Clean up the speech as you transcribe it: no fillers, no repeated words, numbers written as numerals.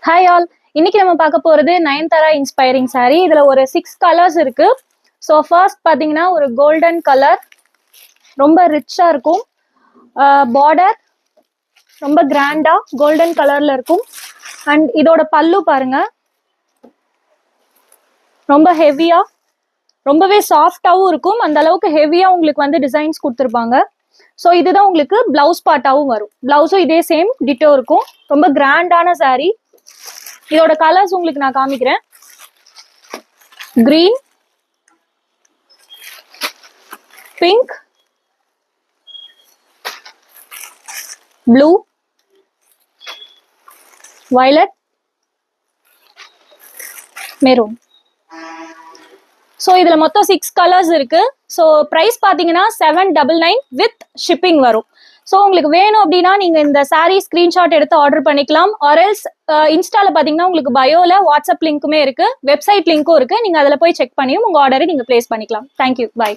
Hi all. இன்னைக்கு நம்ம பார்க்க போறது நயன்தாரா இன்ஸ்பைரிங் saree. இதுல ஒரு 6 கலர்ஸ் இருக்கு. ஸோ ஃபர்ஸ்ட் பாத்தீங்கன்னா ஒரு கோல்டன் கலர், ரொம்ப ரிச்சா இருக்கும். பார்டர் ரொம்ப கிராண்டா கோல்டன் கலர்ல இருக்கும். அண்ட் இதோட பல்லு பாருங்க, ரொம்ப ஹெவியா, ரொம்பவே சாஃப்டாவும் இருக்கும். அந்த அளவுக்கு ஹெவியா உங்களுக்கு வந்து டிசைன்ஸ் கொடுத்துருப்பாங்க. ஸோ இதுதான் உங்களுக்கு பிளவுஸ் பார்ட்டாவும் வரும். பிளவுஸும் இதே சேம் டிட்டோ இருக்கும். ரொம்ப கிராண்டான saree. இதோட கலர்ஸ் உங்களுக்கு நான் காமிக்கிறேன். Green, pink, blue, violet, maroon. So இதுல மொத்தம் 6 கலர்ஸ் இருக்கு. ஸோ ப்ரைஸ் பார்த்தீங்கன்னா 799 வித் ஷிப்பிங் வரும். ஸோ உங்களுக்கு வேணும் அப்படின்னா நீங்க இந்த saree ஸ்கிரீன்ஷாட் எடுத்து ஆர்டர் பண்ணிக்கலாம். ஆர்எல்ஸ் இன்ஸ்டால பார்த்தீங்கன்னா உங்களுக்கு பயோல வாட்ஸ்அப் லிங்க்குமே இருக்கு, வெப்சைட் லிங்க்கும் இருக்கு. நீங்க அதில் போய் செக் பண்ணியும் உங்க ஆர்டரை நீங்க பிளேஸ் பண்ணிக்கலாம். Thank you, by.